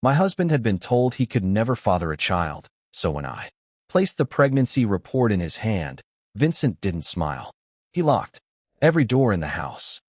My husband had been told he could never father a child, so when I placed the pregnancy report in his hand, Vincent didn't smile. He locked every door in the house.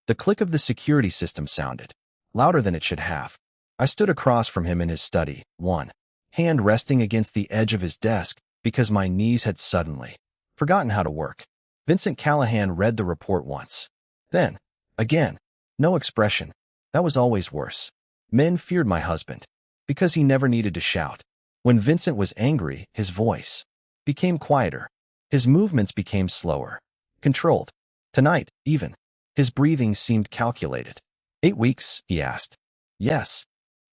The click of the security system sounded louder than it should have. I stood across from him in his study, one hand resting against the edge of his desk because my knees had suddenly forgotten how to work. Vincent Callahan read the report once. Then, again, no expression. That was always worse. Men feared my husband because he never needed to shout. When Vincent was angry, his voice became quieter. His movements became slower, controlled. Tonight, even, his breathing seemed calculated. 8 weeks, he asked. Yes.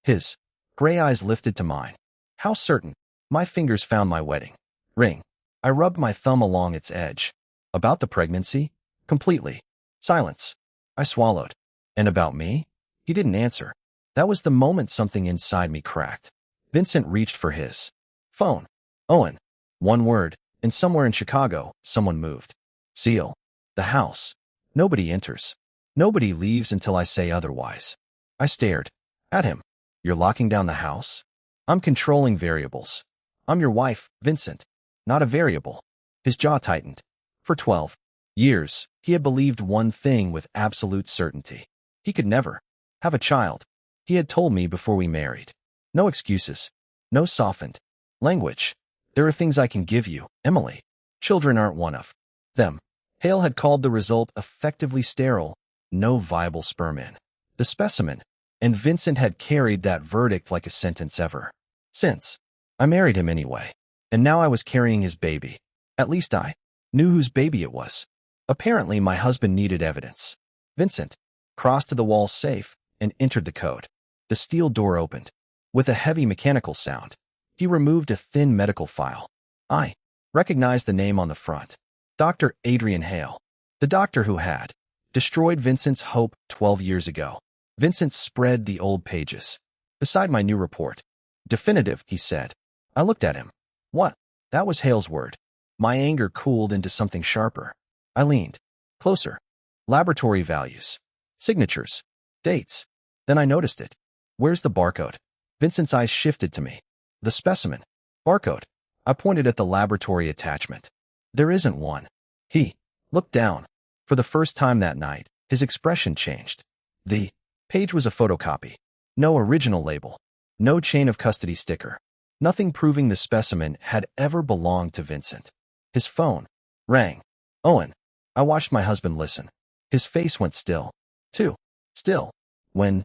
His gray eyes lifted to mine. How certain? My fingers found my wedding ring. I rubbed my thumb along its edge. About the pregnancy? Completely. Silence. I swallowed. And about me? He didn't answer. That was the moment something inside me cracked. Vincent reached for his phone. Owen. One word, and somewhere in Chicago, someone moved. Seal. The house. Nobody enters. Nobody leaves until I say otherwise. I stared at him. You're locking down the house? I'm controlling variables. I'm your wife, Vincent, not a variable. His jaw tightened. For 12 years, he had believed one thing with absolute certainty. He could never have a child. He had told me before we married. No excuses. No softened language. There are things I can give you, Emily. Children aren't one of them. Hale had called the result effectively sterile, no viable sperm in the specimen, and Vincent had carried that verdict like a sentence ever since. I married him anyway, and now I was carrying his baby. At least I knew whose baby it was. Apparently, my husband needed evidence. Vincent crossed to the wall safe and entered the code. The steel door opened. With a heavy mechanical sound, he removed a thin medical file. I recognized the name on the front. Dr. Adrian Hale, the doctor who had destroyed Vincent's hope 12 years ago. Vincent spread the old pages beside my new report. Definitive, he said. I looked at him. What? That was Hale's word. My anger cooled into something sharper. I leaned closer. Laboratory values. Signatures. Dates. Then I noticed it. Where's the barcode? Vincent's eyes shifted to me. The specimen. Barcode. I pointed at the laboratory attachment. There isn't one. He looked down. For the first time that night, his expression changed. The page was a photocopy. No original label. No chain of custody sticker. Nothing proving the specimen had ever belonged to Vincent. His phone rang. Owen. I watched my husband listen. His face went still. Too still. When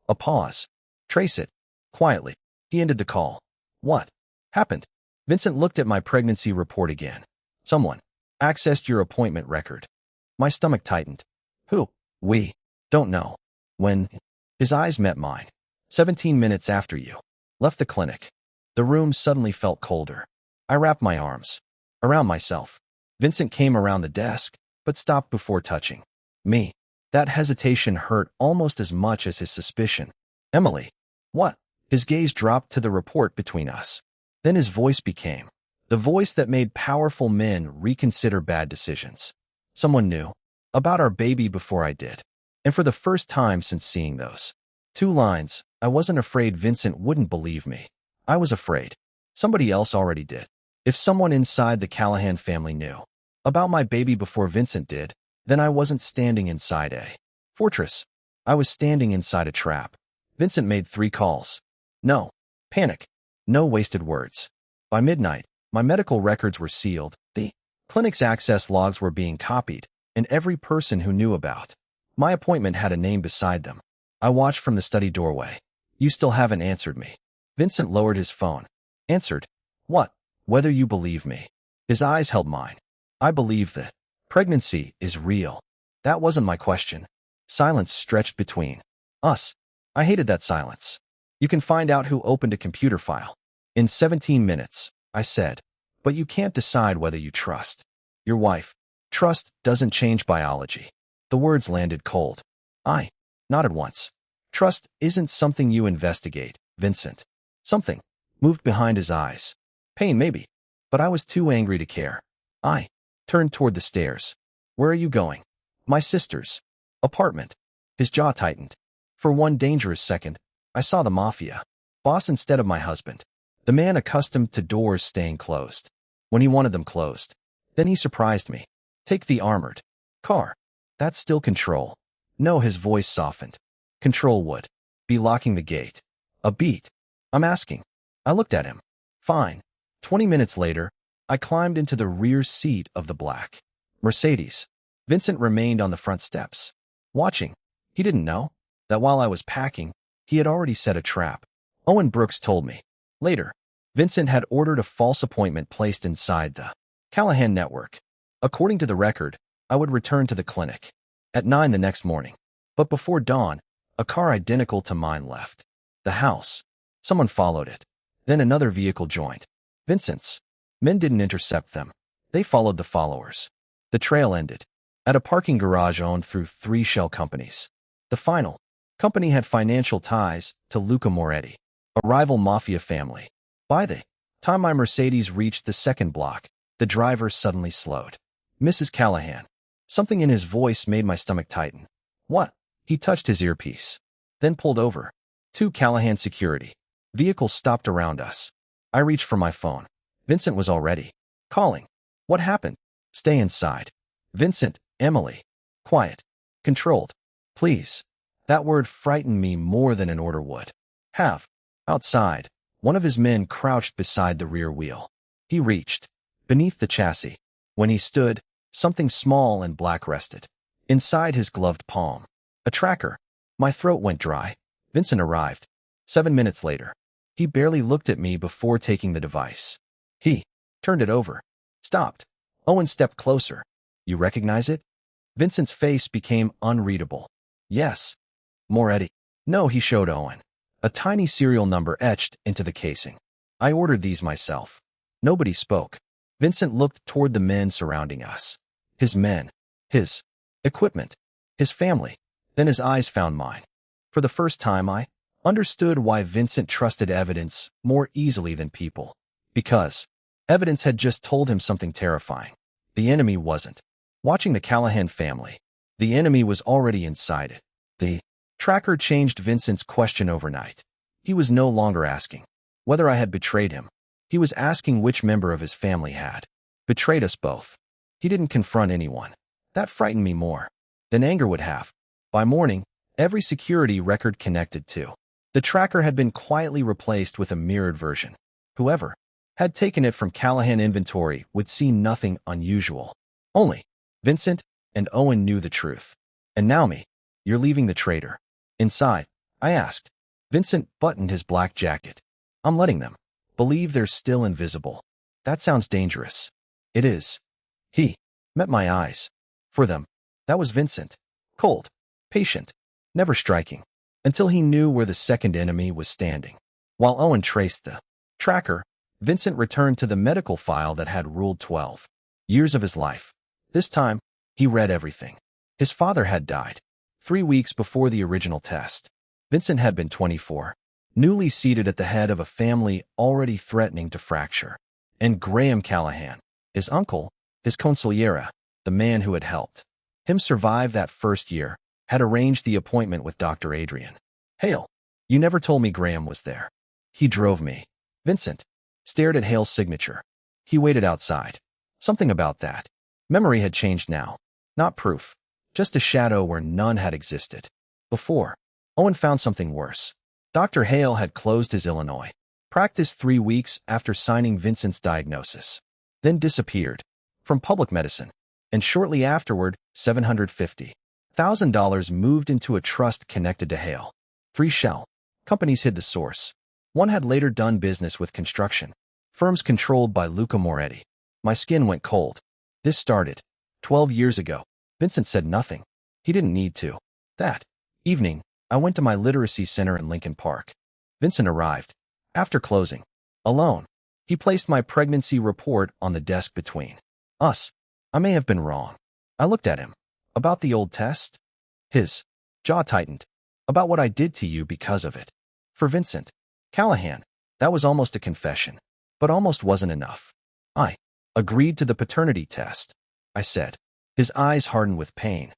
a pause. Trace it. Quietly. He ended the call. What happened? Vincent looked at my pregnancy report again. Someone accessed your appointment record. My stomach tightened. Who? We don't know. When his eyes met mine. 17 minutes after you left the clinic. The room suddenly felt colder. I wrapped my arms around myself. Vincent came around the desk, but stopped before touching me. That hesitation hurt almost as much as his suspicion. Emily. What? His gaze dropped to the report between us. Then his voice became the voice that made powerful men reconsider bad decisions. Someone knew about our baby before I did. And for the first time since seeing those 2 lines, I wasn't afraid Vincent wouldn't believe me. I was afraid somebody else already did. If someone inside the Callahan family knew about my baby before Vincent did, then I wasn't standing inside a fortress. I was standing inside a trap. Vincent made 3 calls. No panic. No wasted words. By midnight, my medical records were sealed. The clinic's access logs were being copied, and every person who knew about my appointment had a name beside them. I watched from the study doorway. You still haven't answered me. Vincent lowered his phone. Answered. What? Whether you believe me. His eyes held mine. I believe that pregnancy is real. That wasn't my question. Silence stretched between us. I hated that silence. You can find out who opened a computer file in 17 minutes, I said. But you can't decide whether you trust your wife. Trust doesn't change biology. The words landed cold. I nodded once. Trust isn't something you investigate, Vincent. Something moved behind his eyes. Pain, maybe. But I was too angry to care. I turned toward the stairs. Where are you going? My sister's apartment. His jaw tightened. For one dangerous second, I saw the Mafia Boss instead of my husband. The man accustomed to doors staying closed. When he wanted them closed. Then he surprised me. Take the armored car. That's still control. No, his voice softened. Control would be locking the gate. A beat. I'm asking. I looked at him. Fine. 20 minutes later, I climbed into the rear seat of the black Mercedes. Vincent remained on the front steps, watching. He didn't know that while I was packing, he had already set a trap. Owen Brooks told me. Later, Vincent had ordered a false appointment placed inside the Callahan network. According to the record, I would return to the clinic at 9 the next morning. But before dawn, a car identical to mine left the house. Someone followed it. Then another vehicle joined Vincent's. Men didn't intercept them. They followed the followers. The trail ended at a parking garage owned through 3 shell companies. The final company had financial ties to Luca Moretti, a rival mafia family. By the time my Mercedes reached the second block, the driver suddenly slowed. Mrs. Callahan. Something in his voice made my stomach tighten. What? He touched his earpiece, then pulled over. 2 Callahan security vehicles stopped around us. I reached for my phone. Vincent was already calling. What happened? Stay inside. Vincent, Emily. Quiet. Controlled. Please. That word frightened me more than an order would have. Outside, one of his men crouched beside the rear wheel. He reached beneath the chassis. When he stood, something small and black rested inside his gloved palm. A tracker. My throat went dry. Vincent arrived 7 minutes later. He barely looked at me before taking the device. He turned it over. Stopped. Owen stepped closer. You recognize it? Vincent's face became unreadable. Yes. Moretti. No, he showed Owen. A tiny serial number etched into the casing. I ordered these myself. Nobody spoke. Vincent looked toward the men surrounding us. His men. His equipment. His family. Then his eyes found mine. For the first time, I understood why Vincent trusted evidence more easily than people. Because evidence had just told him something terrifying. The enemy wasn't watching the Callahan family. The enemy was already inside it. The tracker changed Vincent's question overnight. He was no longer asking whether I had betrayed him. He was asking which member of his family had betrayed us both. He didn't confront anyone. That frightened me more than anger would have. By morning, every security record connected to the tracker had been quietly replaced with a mirrored version. Whoever had taken it from Callahan inventory would see nothing unusual. Only Vincent and Owen knew the truth. And now me. You're leaving the traitor. Inside, I asked. Vincent buttoned his black jacket. I'm letting them believe they're still invisible. That sounds dangerous. It is. He met my eyes. For them, that was Vincent. Cold, patient, never striking, until he knew where the second enemy was standing. While Owen traced the tracker, Vincent returned to the medical file that had ruled 12 years of his life. This time, he read everything. His father had died 3 weeks before the original test. Vincent had been 24, newly seated at the head of a family already threatening to fracture. And Graham Callahan, his uncle, his consigliere, the man who had helped him survive that first year, had arranged the appointment with Dr. Adrian. Hale, you never told me Graham was there. He drove me. Vincent stared at Hale's signature. He waited outside. Something about that memory had changed now. Not proof, just a shadow where none had existed before. Owen found something worse. Dr. Hale had closed his Illinois practice 3 weeks after signing Vincent's diagnosis, then disappeared from public medicine, and shortly afterward, $750,000 moved into a trust connected to Hale. 3 shell companies hid the source. One had later done business with construction firms controlled by Luca Moretti. My skin went cold. This started 12 years ago. Vincent said nothing. He didn't need to. That evening, I went to my literacy center in Lincoln Park. Vincent arrived. After closing. Alone. He placed my pregnancy report on the desk between us. I may have been wrong. I looked at him. About the old test? His jaw tightened. About what I did to you because of it. For Vincent Callahan, that was almost a confession. But almost wasn't enough. I agreed to the paternity test. I said. His eyes hardened with pain.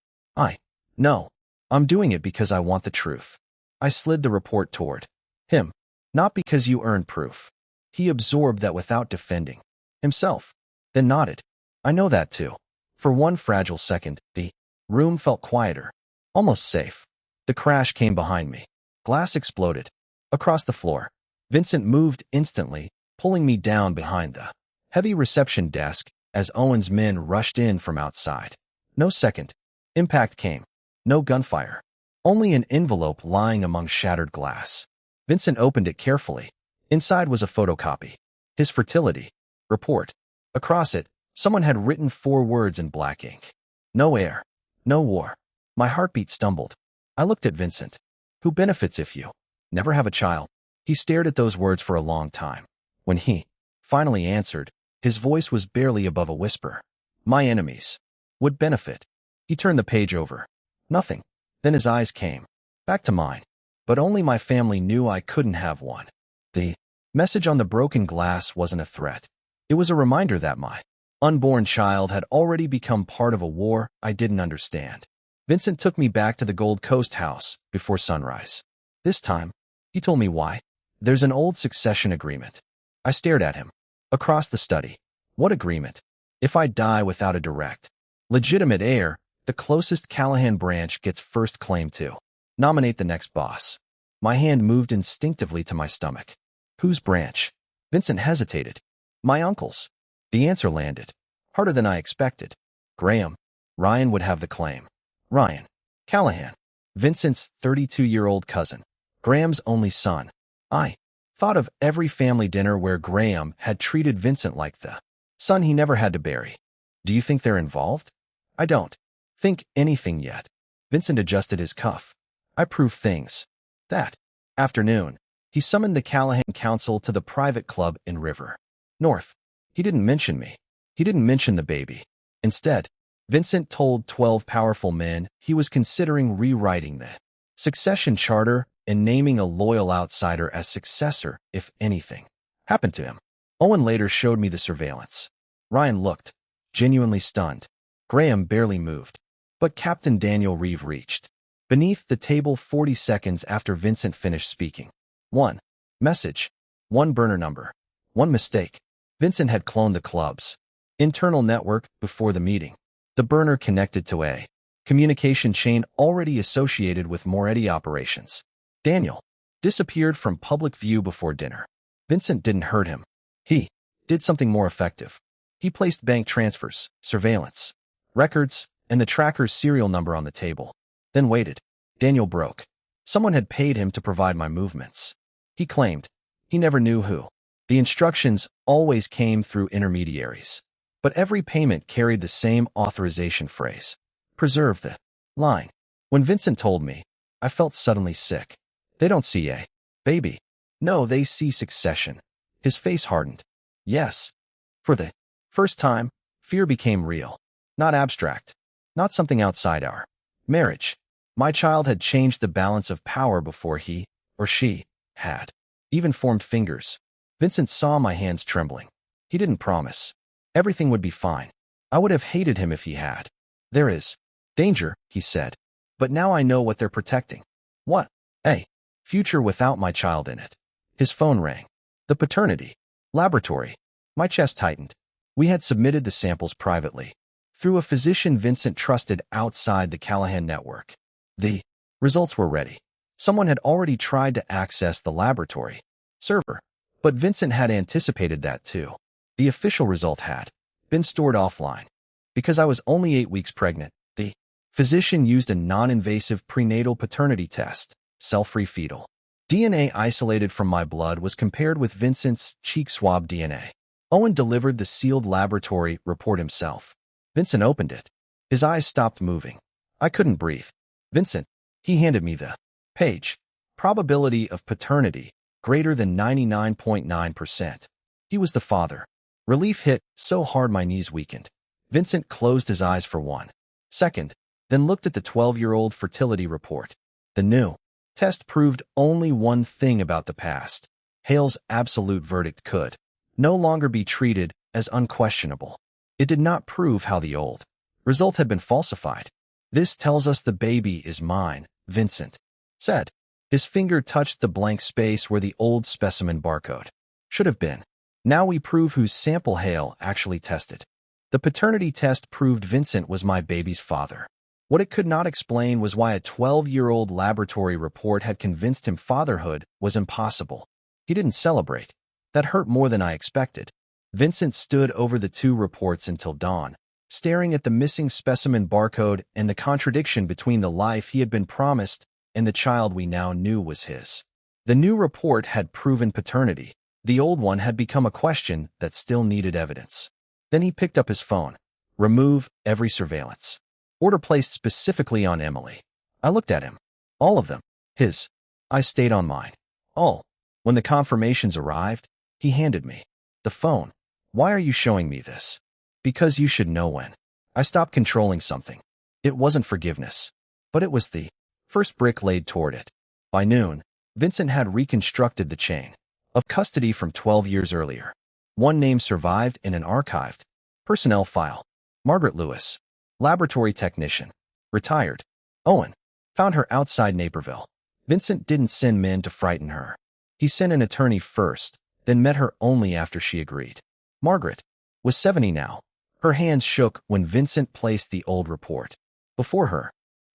No. I'm doing it because I want the truth. I slid the report toward him. Not because you earned proof. He absorbed that without defending himself, then nodded. I know that too. For one fragile second, the room felt quieter, almost safe. The crash came behind me. Glass exploded. Across the floor. Vincent moved instantly, pulling me down behind the heavy reception desk as Owen's men rushed in from outside. No second impact came. No gunfire. Only an envelope lying among shattered glass. Vincent opened it carefully. Inside was a photocopy. His fertility report. Across it, someone had written 4 words in black ink. No heir. No war. My heartbeat stumbled. I looked at Vincent. Who benefits if you never have a child? He stared at those words for a long time. When he finally answered, his voice was barely above a whisper. My enemies would benefit. He turned the page over. Nothing. Then his eyes came back to mine. But only my family knew I couldn't have one. The message on the broken glass wasn't a threat. It was a reminder that my unborn child had already become part of a war I didn't understand. Vincent took me back to the Gold Coast house before sunrise. This time, he told me why. There's an old succession agreement. I stared at him. Across the study. What agreement? If I die without a direct, legitimate heir, the closest Callahan branch gets first claim to nominate the next boss. My hand moved instinctively to my stomach. Whose branch? Vincent hesitated. My uncle's. The answer landed. Harder than I expected. Graham. Ryan would have the claim. Ryan. Callahan. Vincent's 32-year-old cousin. Graham's only son. I thought of every family dinner where Graham had treated Vincent like the son he never had to bury. Do you think they're involved? I don't think anything yet. Vincent adjusted his cuff. I prove things. That afternoon, he summoned the Callahan Council to the private club in River North. He didn't mention me. He didn't mention the baby. Instead, Vincent told 12 powerful men he was considering rewriting the succession charter and naming a loyal outsider as successor if anything happened to him. Owen later showed me the surveillance. Ryan looked genuinely stunned. Graham barely moved. But Captain Daniel Reeve reached beneath the table 40 seconds after Vincent finished speaking. 1 message. 1 burner number. 1 mistake. Vincent had cloned the club's internal network before the meeting. The burner connected to a communication chain already associated with Moretti operations. Daniel disappeared from public view before dinner. Vincent didn't hurt him. He did something more effective. He placed bank transfers, surveillance, records, and the tracker's serial number on the table. Then waited. Daniel broke. Someone had paid him to provide my movements. He claimed. He never knew who. The instructions always came through intermediaries. But every payment carried the same authorization phrase. Preserve the line. When Vincent told me, I felt suddenly sick. They don't see a baby. No, they see succession. His face hardened. Yes. For the first time, fear became real. Not abstract. Not something outside our marriage. My child had changed the balance of power before he, or she, had even formed fingers. Vincent saw my hands trembling. He didn't promise everything would be fine. I would have hated him if he had. There is danger, he said. But now I know what they're protecting. What? A future without my child in it. His phone rang. The paternity laboratory. My chest tightened. We had submitted the samples privately, through a physician Vincent trusted outside the Callahan network. The results were ready. Someone had already tried to access the laboratory server, but Vincent had anticipated that too. The official result had been stored offline. Because I was only 8 weeks pregnant, the physician used a non-invasive prenatal paternity test, cell-free fetal DNA isolated from my blood was compared with Vincent's cheek swab DNA. Owen delivered the sealed laboratory report himself. Vincent opened it. His eyes stopped moving. I couldn't breathe. Vincent, he handed me the page. Probability of paternity, greater than 99.9%. He was the father. Relief hit so hard my knees weakened. Vincent closed his eyes for 1 second, then looked at the 12-year-old fertility report. The new test proved only one thing about the past. Hale's absolute verdict could no longer be treated as unquestionable. It did not prove how the old result had been falsified. This tells us the baby is mine, Vincent said. His finger touched the blank space where the old specimen barcode should have been. Now we prove whose sample Heir actually tested. The paternity test proved Vincent was my baby's father. What it could not explain was why a 12-year-old laboratory report had convinced him fatherhood was impossible. He didn't celebrate. That hurt more than I expected. Vincent stood over the two reports until dawn, staring at the missing specimen barcode and the contradiction between the life he had been promised and the child we now knew was his. The new report had proven paternity. The old one had become a question that still needed evidence. Then he picked up his phone. Remove every surveillance. Order placed specifically on Emily. I looked at him. All of them. His. I stayed on mine. All. When the confirmations arrived, he handed me the phone. Why are you showing me this? Because you should know when. I stopped controlling something. It wasn't forgiveness, but it was the first brick laid toward it. By noon, Vincent had reconstructed the chain of custody from 12 years earlier. One name survived in an archived personnel file. Margaret Lewis, laboratory technician, retired. Owen found her outside Naperville. Vincent didn't send men to frighten her. He sent an attorney first, then met her only after she agreed. Margaret was 70 now. Her hands shook when Vincent placed the old report before her.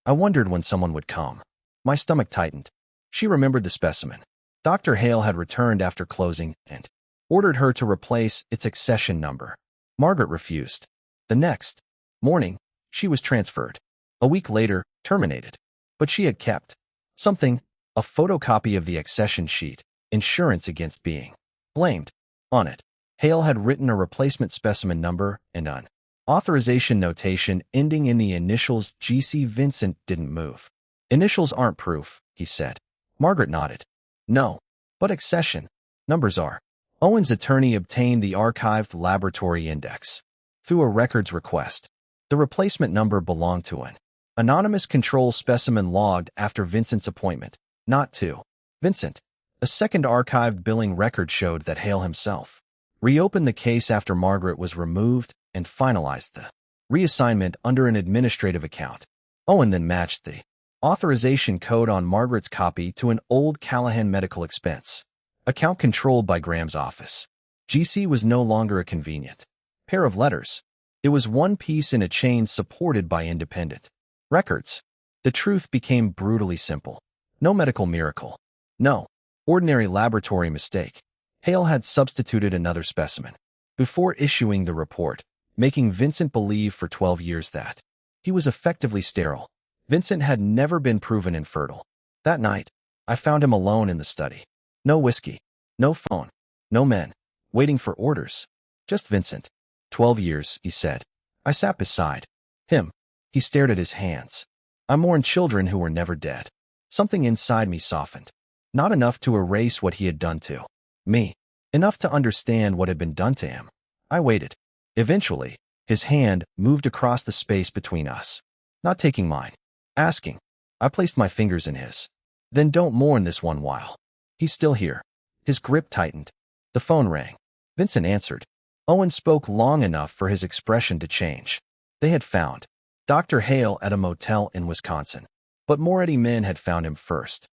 I wondered when someone would come. My stomach tightened. She remembered the specimen. Dr. Heir had returned after closing and ordered her to replace its accession number. Margaret refused. The next morning, she was transferred. A week later, terminated. But she had kept something, a photocopy of the accession sheet, insurance against being blamed, on it. Heir had written a replacement specimen number and an authorization notation ending in the initials GC. Vincent didn't move. Initials aren't proof, he said. Margaret nodded. No, but accession numbers are. Owen's attorney obtained the archived laboratory index through a records request. The replacement number belonged to an anonymous control specimen logged after Vincent's appointment, not to Vincent. A second archived billing record showed that Heir himself reopened the case after Margaret was removed and finalized the reassignment under an administrative account. Owen then matched the authorization code on Margaret's copy to an old Callahan medical expense account controlled by Graham's office. GC was no longer a convenient pair of letters. It was one piece in a chain supported by independent records. The truth became brutally simple. No medical miracle. No ordinary laboratory mistake. Heir had substituted another specimen before issuing the report, making Vincent believe for 12 years that he was effectively sterile. Vincent had never been proven infertile. That night, I found him alone in the study. No whiskey, no phone, no men, waiting for orders. Just Vincent. 12 years, he said. I sat beside him. He stared at his hands. I mourned children who were never dead. Something inside me softened. Not enough to erase what he had done to me. Enough to understand what had been done to him. I waited. Eventually, his hand moved across the space between us. Not taking mine. Asking. I placed my fingers in his. Then don't mourn this one while. He's still here. His grip tightened. The phone rang. Vincent answered. Owen spoke long enough for his expression to change. They had found Dr. Heir at a motel in Wisconsin. But Moretti men had found him first.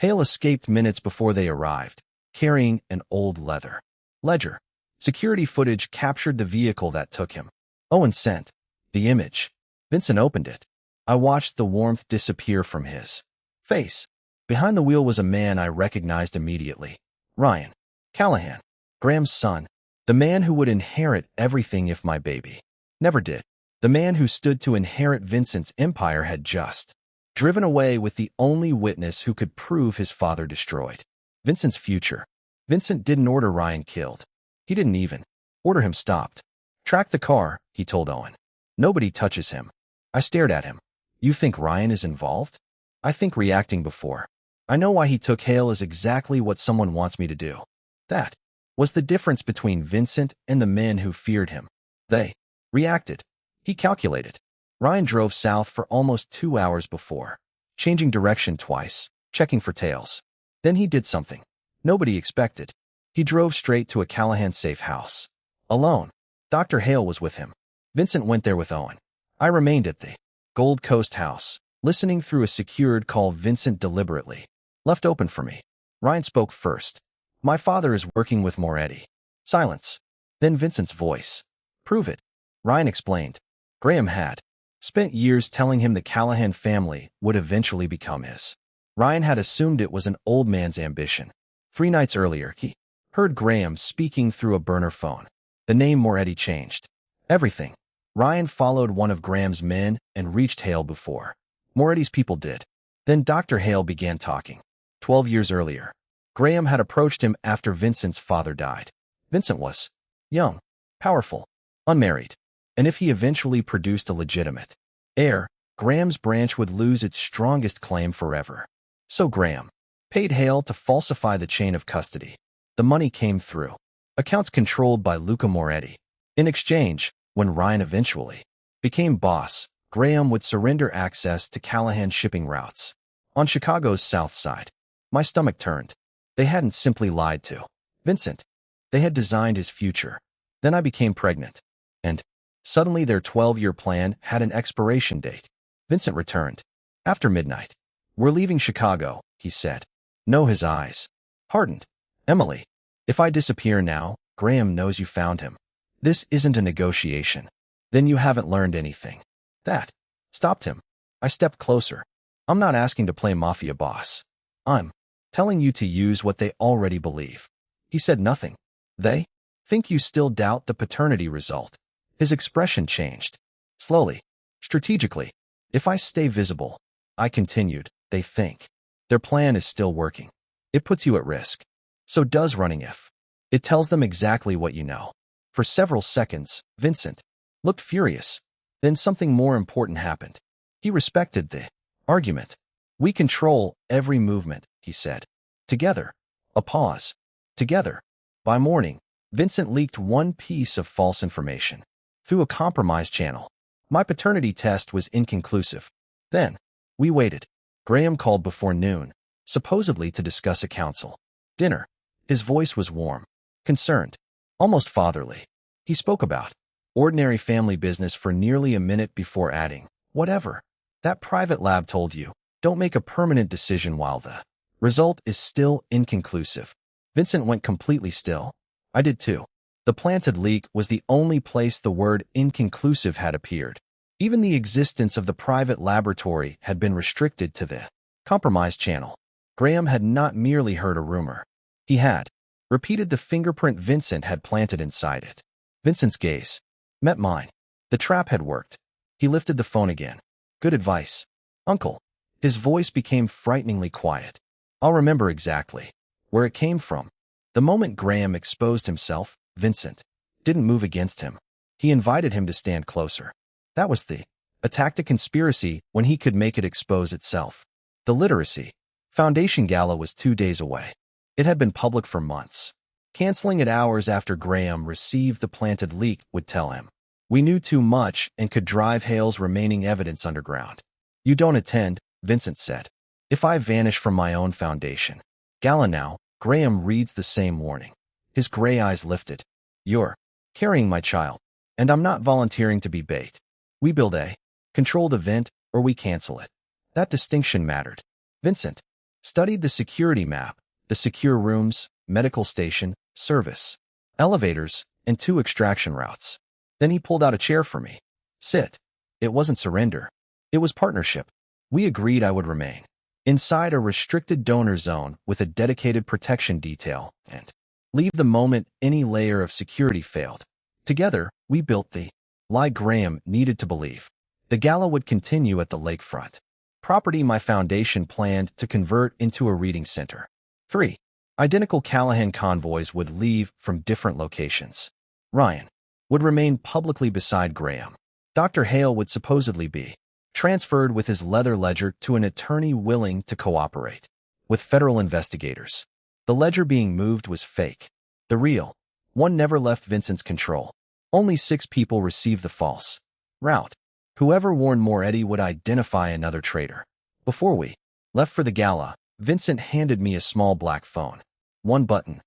Heir escaped minutes before they arrived, carrying an old leather ledger. Security footage captured the vehicle that took him. Owen sent the image. Vincent opened it. I watched the warmth disappear from his face. Behind the wheel was a man I recognized immediately. Ryan Callahan, Graham's son. The man who would inherit everything if my baby never did. The man who stood to inherit Vincent's empire had just driven away with the only witness who could prove his father destroyed Vincent's future. Vincent didn't order Ryan killed. He didn't even order him stopped. Track the car, he told Owen. Nobody touches him. I stared at him. You think Ryan is involved? I think reacting before. I know why he took Heir is exactly what someone wants me to do. That was the difference between Vincent and the men who feared him. They reacted. He calculated. Ryan drove south for almost 2 hours before, changing direction twice, checking for tails. Then he did something nobody expected. He drove straight to a Callahan safe house. Alone. Dr. Heir was with him. Vincent went there with Owen. I remained at the Gold Coast house, listening through a secured call. Vincent deliberately left open for me. Ryan spoke first. My father is working with Moretti. Silence. Then Vincent's voice. Prove it. Ryan explained. Graham had spent years telling him the Callahan family would eventually become his. Ryan had assumed it was an old man's ambition. 3 nights earlier, he heard Graham speaking through a burner phone. The name Moretti changed everything. Ryan followed one of Graham's men and reached Hale before Moretti's people did. Then Dr. Hale began talking. 12 years earlier, Graham had approached him after Vincent's father died. Vincent was young, powerful, unmarried, and if he eventually produced a legitimate heir, Graham's branch would lose its strongest claim forever. So Graham paid Hale to falsify the chain of custody. The money came through accounts controlled by Luca Moretti. In exchange, when Ryan eventually became boss, Graham would surrender access to Callahan shipping routes. On Chicago's south side, my stomach turned. They hadn't simply lied to Vincent. They had designed his future. Then I became pregnant. And suddenly their 12-year plan had an expiration date. Vincent returned. After midnight. We're leaving Chicago, he said. No, his eyes hardened. Emily, if I disappear now, Graham knows you found him. This isn't a negotiation. Then you haven't learned anything. That stopped him. I stepped closer. I'm not asking to play Mafia Boss. I'm telling you to use what they already believe. He said nothing. They think you still doubt the paternity result. His expression changed. Slowly, strategically. If I stay visible, I continued, they think their plan is still working. It puts you at risk. So does running if. It tells them exactly what you know. For several seconds, Vincent looked furious. Then something more important happened. He respected the argument. We control every movement, he said. Together. A pause. Together. By morning, Vincent leaked one piece of false information through a compromised channel. My paternity test was inconclusive. Then, we waited. Graham called before noon, supposedly to discuss a council dinner. His voice was warm, concerned, almost fatherly. He spoke about ordinary family business for nearly a minute before adding, whatever that private lab told you, don't make a permanent decision while the result is still inconclusive. Vincent went completely still. I did too. The planted leak was the only place the word inconclusive had appeared. Even the existence of the private laboratory had been restricted to the compromised channel. Graham had not merely heard a rumor. He had repeated the fingerprint Vincent had planted inside it. Vincent's gaze met mine. The trap had worked. He lifted the phone again. Good advice, Uncle. His voice became frighteningly quiet. I'll remember exactly where it came from. The moment Graham exposed himself, Vincent didn't move against him. He invited him to stand closer. That was the attack to conspiracy when he could make it expose itself. The Literacy Foundation Gala was 2 days away. It had been public for months. Canceling it hours after Graham received the planted leak would tell him. We knew too much and could drive Hale's remaining evidence underground. You don't attend, Vincent said. If I vanish from my own foundation. Gala now, Graham reads the same warning. His gray eyes lifted. You're carrying my child, and I'm not volunteering to be bait. We build a controlled event, or we cancel it. That distinction mattered. Vincent studied the security map, the secure rooms, medical station, service, elevators, and 2 extraction routes. Then he pulled out a chair for me. Sit. It wasn't surrender. It was partnership. We agreed I would remain inside a restricted donor zone with a dedicated protection detail and leave the moment any layer of security failed. Together, we built the lie Graham needed to believe. The gala would continue at the lakefront. Property my foundation planned to convert into a reading center. 3 identical Callahan convoys would leave from different locations. Ryan would remain publicly beside Graham. Dr. Hale would supposedly be transferred with his leather ledger to an attorney willing to cooperate with federal investigators. The ledger being moved was fake. The real one never left Vincent's control. Only 6 people received the false route. Whoever warned Moretti would identify another traitor. Before we left for the gala, Vincent handed me a small black phone. 1 button.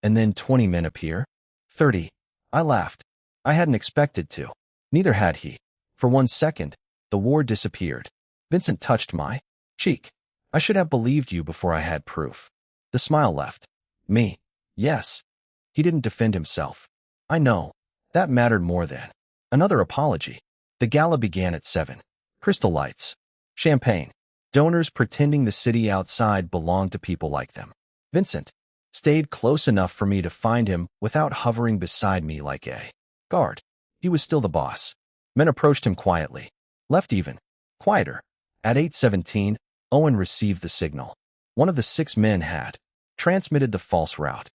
And then 20 men appear? 30. I laughed. I hadn't expected to. Neither had he. For 1 second, the war disappeared. Vincent touched my cheek. I should have believed you before I had proof. The smile left. Me. Yes. He didn't defend himself. I know. That mattered more than. Another apology. The gala began at 7. Crystal lights. Champagne. Donors pretending the city outside belonged to people like them. Vincent stayed close enough for me to find him without hovering beside me like a guard. He was still the boss. Men approached him quietly. Left even. Quieter. At 8:17, Owen received the signal. One of the 6 men had transmitted the false route.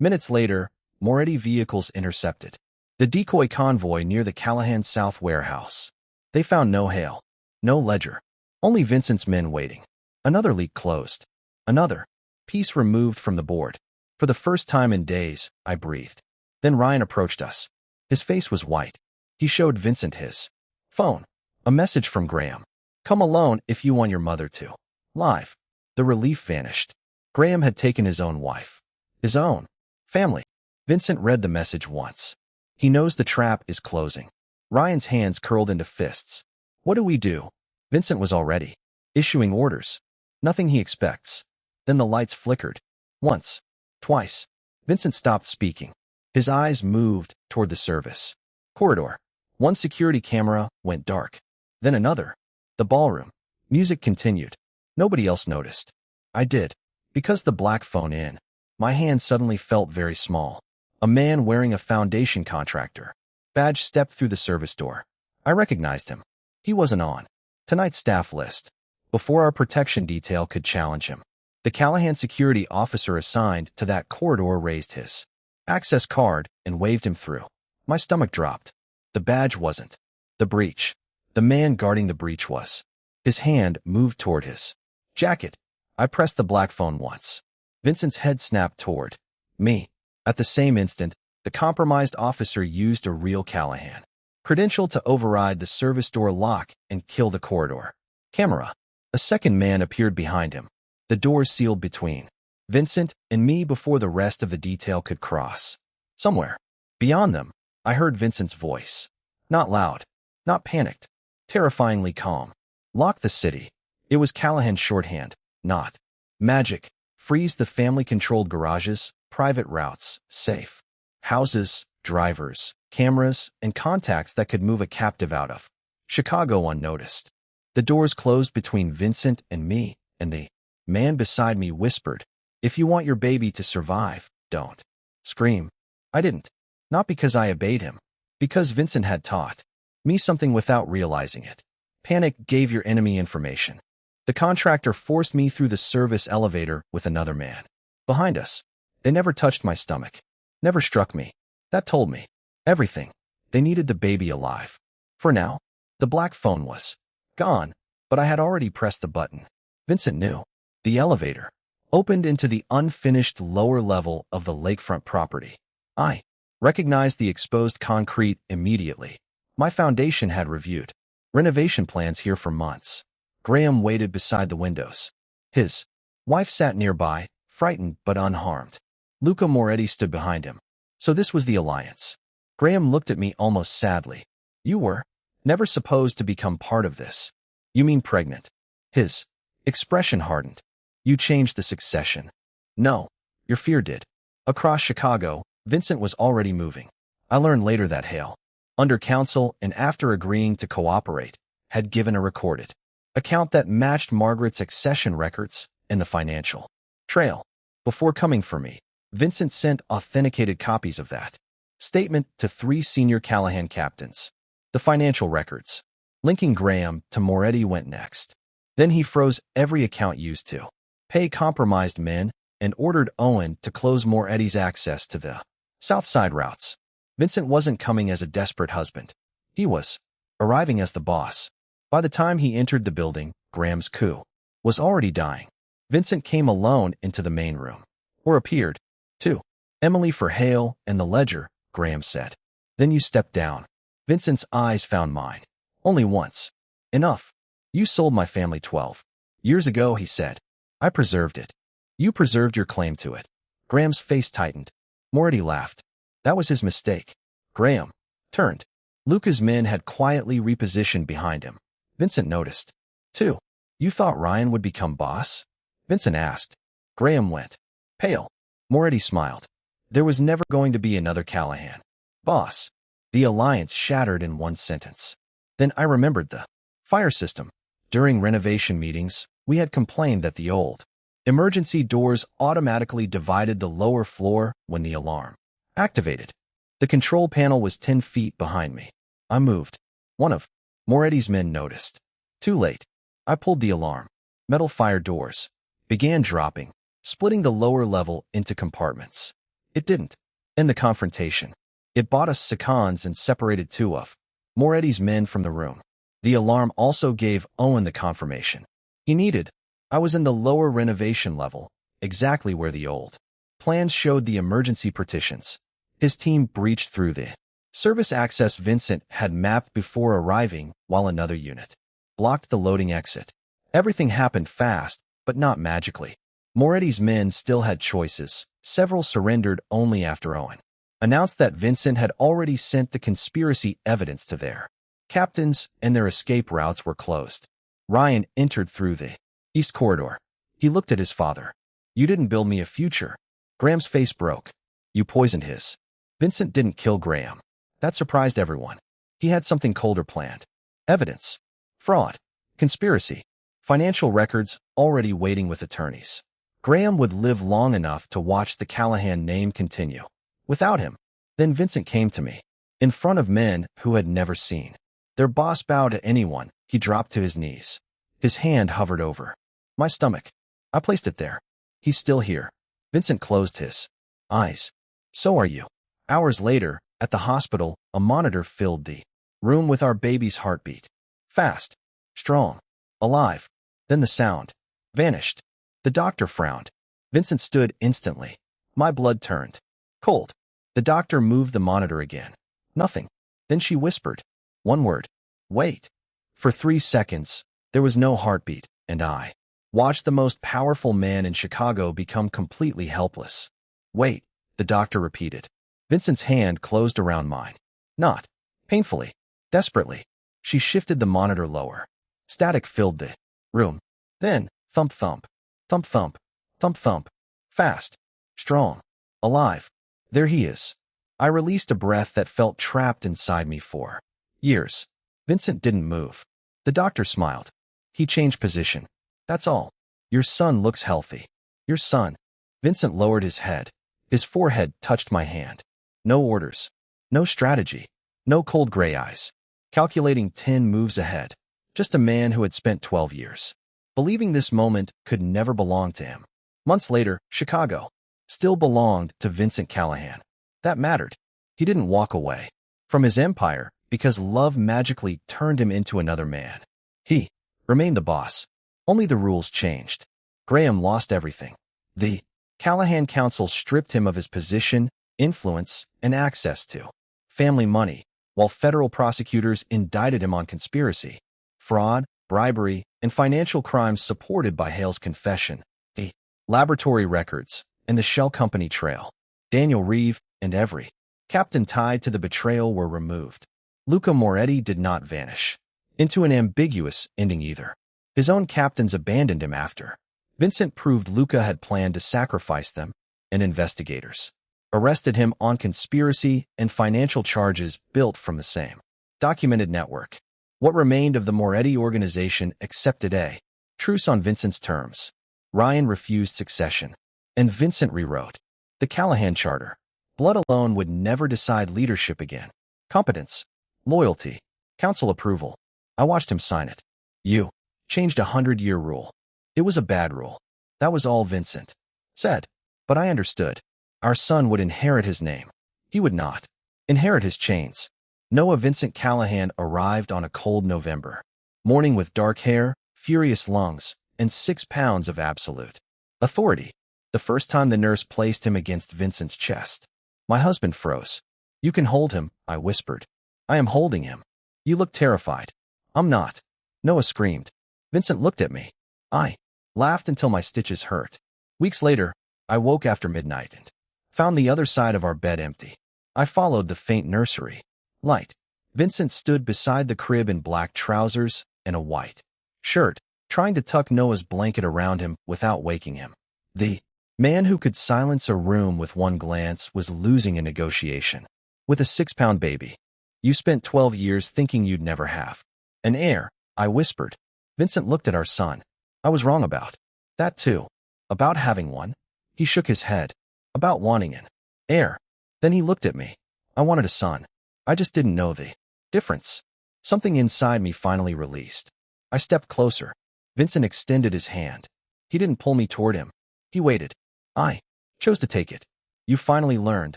Minutes later, Moretti vehicles intercepted the decoy convoy near the Callahan South warehouse. They found no Heir, no ledger, only Vincent's men waiting. Another leak closed. Another piece removed from the board. For the first time in days, I breathed. Then Ryan approached us. His face was white. He showed Vincent his phone. A message from Graham. Come alone if you want your mother to. Live. The relief vanished. Graham had taken his own wife. His own family. Vincent read the message once. He knows the trap is closing. Ryan's hands curled into fists. What do we do? Vincent was already issuing orders. Nothing he expects. Then the lights flickered. Once. Twice. Vincent stopped speaking. His eyes moved toward the service corridor. One security camera went dark. Then another. The ballroom. Music continued. Nobody else noticed. I did. Because the black phone in. My hand suddenly felt very small. A man wearing a foundation contractor badge stepped through the service door. I recognized him. He wasn't on tonight's staff list. Before our protection detail could challenge him, the Callahan security officer assigned to that corridor raised his access card and waved him through. My stomach dropped. The badge wasn't. The breach. The man guarding the breach was. His hand moved toward his jacket. I pressed the black phone once. Vincent's head snapped toward me. At the same instant, the compromised officer used a real Callahan credential to override the service door lock and kill the corridor camera. A second man appeared behind him. The doors sealed between Vincent and me before the rest of the detail could cross. Somewhere beyond them, I heard Vincent's voice. Not loud, not panicked, terrifyingly calm. Lock the city. It was Callahan's shorthand. Not magic. Freeze the family-controlled garages, private routes, safe houses, drivers, cameras, and contacts that could move a captive out of Chicago unnoticed. The doors closed between Vincent and me, and the man beside me whispered, "If you want your baby to survive, don't scream." I didn't. Not because I obeyed him. Because Vincent had taught me something without realizing it. Panic gave your enemy information. The contractor forced me through the service elevator with another man behind us. They never touched my stomach. Never struck me. That told me everything. They needed the baby alive. For now, the black phone was gone, but I had already pressed the button. Vincent knew. The elevator opened into the unfinished lower level of the lakefront property. I recognized the exposed concrete immediately. My foundation had reviewed renovation plans here for months. Graham waited beside the windows. His wife sat nearby, frightened but unharmed. Luca Moretti stood behind him. So this was the alliance. Graham looked at me almost sadly. You were never supposed to become part of this. You mean pregnant? His expression hardened. You changed the succession. No, your fear did. Across Chicago, Vincent was already moving. I learned later that Heir, under counsel and after agreeing to cooperate, had given a recorded account that matched Margaret's accession records and the financial trail. Before coming for me, Vincent sent authenticated copies of that statement to 3 senior Callahan captains. The financial records linking Graham to Moretti went next. Then he froze every account used to pay compromised men and ordered Owen to close Moretti's access to the South Side routes. Vincent wasn't coming as a desperate husband. He was arriving as the boss. By the time he entered the building, Graham's coup was already dying. Vincent came alone into the main room. Or appeared, too. Emily for Heir and the ledger, Graham said. Then you stepped down. Vincent's eyes found mine. Only once. Enough. You sold my family 12 years ago, he said. I preserved it. You preserved your claim to it. Graham's face tightened. Moretti laughed. That was his mistake. Graham turned. Luca's men had quietly repositioned behind him. Vincent noticed, too. You thought Ryan would become boss? Vincent asked. Graham went pale. Moretti smiled. There was never going to be another Callahan. Boss. The alliance shattered in one sentence. Then I remembered the fire system. During renovation meetings, we had complained that the old emergency doors automatically divided the lower floor when the alarm activated. The control panel was 10 feet behind me. I moved. One of Moretti's men noticed. Too late. I pulled the alarm. Metal fire doors began dropping, splitting the lower level into compartments. It didn't end the confrontation. It bought us seconds and separated two of Moretti's men from the room. The alarm also gave Owen the confirmation he needed. I was in the lower renovation level, exactly where the old plans showed the emergency partitions. His team breached through the service access Vincent had mapped before arriving, while another unit blocked the loading exit. Everything happened fast, but not magically. Moretti's men still had choices. Several surrendered only after Owen announced that Vincent had already sent the conspiracy evidence to their captains and their escape routes were closed. Ryan entered through the east corridor. He looked at his father. You didn't build me a future. Graham's face broke. You poisoned his. Vincent didn't kill Graham. That surprised everyone. He had something colder planned. Evidence. Fraud. Conspiracy. Financial records already waiting with attorneys. Graham would live long enough to watch the Callahan name continue. Without him. Then Vincent came to me. In front of men who had never seen their boss bow to anyone, he dropped to his knees. His hand hovered over my stomach. I placed it there. He's still here. Vincent closed his eyes. So are you. Hours later, at the hospital, a monitor filled the room with our baby's heartbeat. Fast. Strong. Alive. Then the sound vanished. The doctor frowned. Vincent stood instantly. My blood turned cold. The doctor moved the monitor again. Nothing. Then she whispered. One word. Wait. For 3 seconds, there was no heartbeat, and I watched the most powerful man in Chicago become completely helpless. Wait, the doctor repeated. Vincent's hand closed around mine. Not painfully, desperately. She shifted the monitor lower. Static filled the room. Then, thump thump, thump thump, thump thump. Fast. Strong. Alive. There he is. I released a breath that felt trapped inside me for years. Vincent didn't move. The doctor smiled. He changed position. That's all. Your son looks healthy. Your son. Vincent lowered his head. His forehead touched my hand. No orders. No strategy. No cold gray eyes. Calculating 10 moves ahead. Just a man who had spent 12 years believing this moment could never belong to him. Months later, Chicago still belonged to Vincent Callahan. That mattered. He didn't walk away from his empire because love magically turned him into another man. He remained the boss. Only the rules changed. Graham lost everything. The Callahan Council stripped him of his position, influence, and access to family money, while federal prosecutors indicted him on conspiracy, fraud, bribery, and financial crimes supported by Hale's confession, the laboratory records, and the shell company trail. Daniel Reeve and every captain tied to the betrayal were removed. Luca Moretti did not vanish into an ambiguous ending either. His own captains abandoned him after Vincent proved Luca had planned to sacrifice them, and investigators arrested him on conspiracy and financial charges built from the same documented network. What remained of the Moretti organization accepted a truce on Vincent's terms. Ryan refused succession, and Vincent rewrote the Callahan Charter. Blood alone would never decide leadership again. Competence, loyalty, council approval. I watched him sign it. You changed a 100-year rule. It was a bad rule. That was all Vincent said. But I understood. Our son would inherit his name. He would not inherit his chains. Noah Vincent Callahan arrived on a cold November morning with dark hair, furious lungs, and 6 pounds of absolute authority. The first time the nurse placed him against Vincent's chest, my husband froze. You can hold him, I whispered. I am holding him. You look terrified. I'm not. Noah screamed. Vincent looked at me. I laughed until my stitches hurt. Weeks later, I woke after midnight and found the other side of our bed empty. I followed the faint nursery light. Vincent stood beside the crib in black trousers and a white shirt, trying to tuck Noah's blanket around him without waking him. The man who could silence a room with one glance was losing a negotiation. With a 6-pound baby. You spent 12 years thinking you'd never have. An heir, I whispered. Vincent looked at our son. I was wrong about that too. About having one. He shook his head. About wanting an heir. Then he looked at me. I wanted a son. I just didn't know the difference. Something inside me finally released. I stepped closer. Vincent extended his hand. He didn't pull me toward him. He waited. I chose to take it. You finally learned,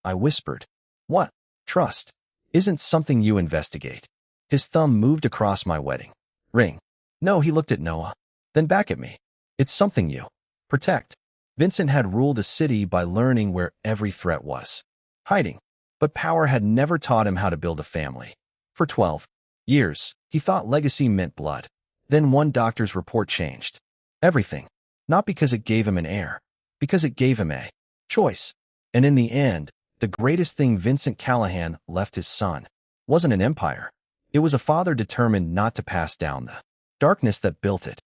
I whispered. What? Trust isn't something you investigate. His thumb moved across my wedding ring. No, he looked at Noah, then back at me. It's something you protect. Vincent had ruled a city by learning where every threat was hiding, but power had never taught him how to build a family. For 12 years, he thought legacy meant blood. Then one doctor's report changed everything. Not because it gave him an heir, because it gave him a choice. And in the end, the greatest thing Vincent Callahan left his son wasn't an empire. It was a father determined not to pass down the darkness that built it.